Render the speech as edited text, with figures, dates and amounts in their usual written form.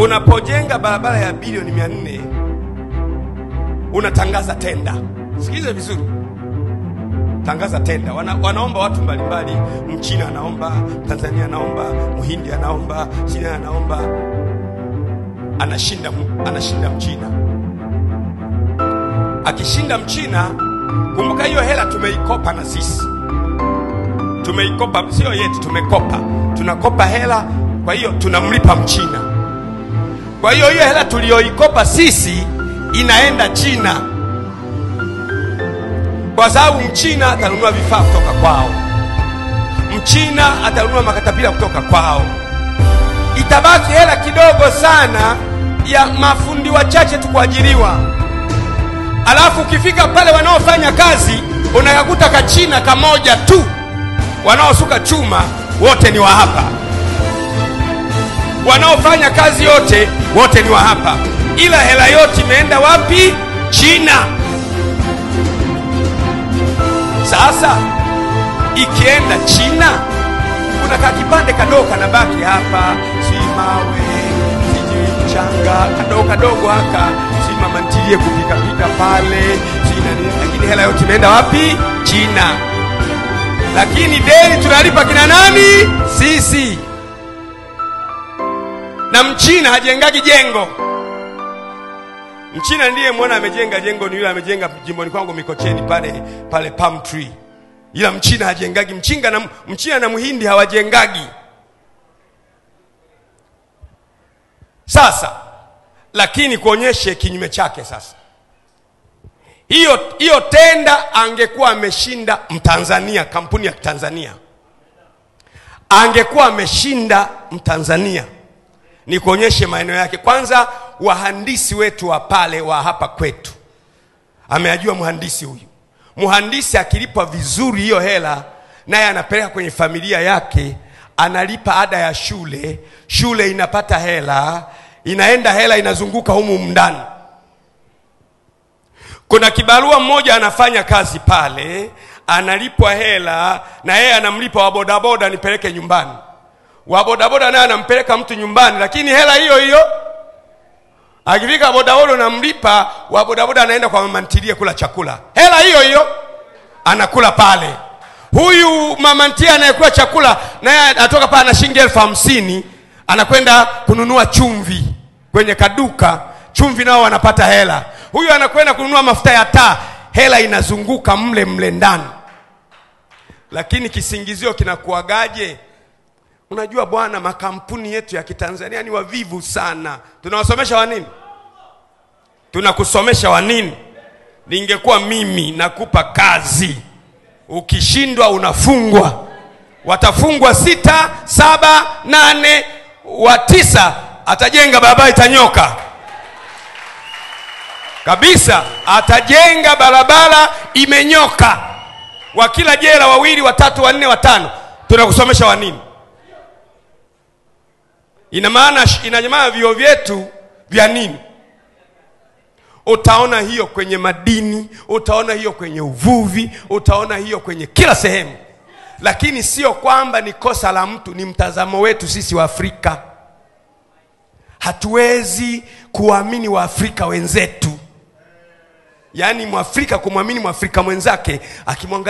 Unapojenga barabara ya bilioni 400 unatangaza tenda. Sikiza vizuri. Tangaza tenda. Wanaomba watu mbalimbali. Mchina anaomba, Tanzania anaomba, Muhindi anaomba, China anaomba. Anashinda Mchina. Akishinda Mchina, kumbuka hiyo hela tumeikopa na sisi. Tumeikopa, sio yetu, tumekopa. Tunakopa hela, kwa hiyo tunamlipa Mchina. Kwa hiyo hela tulioikopa sisi inaenda China. Kwa sababu Mchina atanunua vifaa kutoka kwao. Mchina atanunua makatapila kutoka kwao. Itabaki hela kidogo sana ya mafundi wachache tu kuajiriwa. Alafu ukifika pale wanaofanya kazi, unakakuta Kachina kamoja tu. Wanaosuka chuma wote ni wa hapa. Wanaofanya kazi wote ni wa hapa. Ila hela yote imeenda wapi? China. Sasa ikienda China, kuna kakipande kadogo kanabaki hapa, si mawe, si mchanga, kadogo haka, si mama ntilie kupika pale, China ni, lakini hela yote imeenda wapi? China. Lakini deni tunalipa kina nani? Sisi. Na Mchina hajengagi jengo. Mchina ndiye mwana amejenga jengo, ni yule amejenga jimboni kwangu Mikocheni pale Palm Tree. Ila Mchina hajengagi. Mchina na Muhindi hawajengagi. Sasa lakini kuonyeshe kinyume chake sasa. Hiyo tenda angekuwa ameshinda Mtanzania, kampuni ya Tanzania. Angekuwa ameshinda Mtanzania. Ni kuonyeshe maeneo yake. Kwanza wahandisi wetu wa pale wa hapa kwetu. Ameajua mhandisi huyu. Mhandisi akilipwa vizuri hiyo hela, naye anapeleka kwenye familia yake, analipa ada ya shule, shule inapata hela, inaenda hela inazunguka humu ndani. Kuna kibarua mmoja anafanya kazi pale, analipwa hela, na yeye anamlipa wa bodaboda nipeleke nyumbani. Wa bodaboda naye anampeleka mtu nyumbani, lakini hela hiyo akifika bodaboda anamlipa, wa bodaboda anaenda kwa mama ntilie kula chakula. Hela hiyo anakula pale. Huyu mama ntilie anayekula chakula naye atoka pale na shilingi 50,000 anakwenda kununua chumvi kwenye kaduka. Chumvi nao wanapata hela. Huyu anakwenda kununua mafuta ya taa, hela inazunguka mle ndani. Lakini kisingizio kinakuagaje? Unajua bwana, makampuni yetu ya Kitanzania ni wavivu sana. Tunawasomesha wa nini? Tunakusomesha wa nini? Ningekuwa mimi nakupa kazi, ukishindwa unafungwa. Watafungwa 6, 7, 8, wa 9 atajenga barabara itanyoka. Kabisa, atajenga barabara imenyoka. Wa kila jela 2, 3, 4, 5. Tunakusomesha wa nini? Ina maana vio vyetu vya nini? Utaona hiyo kwenye madini, utaona hiyo kwenye uvuvi, utaona hiyo kwenye kila sehemu. Lakini sio kwamba ni kosa la mtu, ni mtazamo wetu sisi wa Afrika. Hatuwezi kuamini wa Afrika wenzetu. Yaani Mwafrika kumwamini Mwafrika mwenzake akimwangalia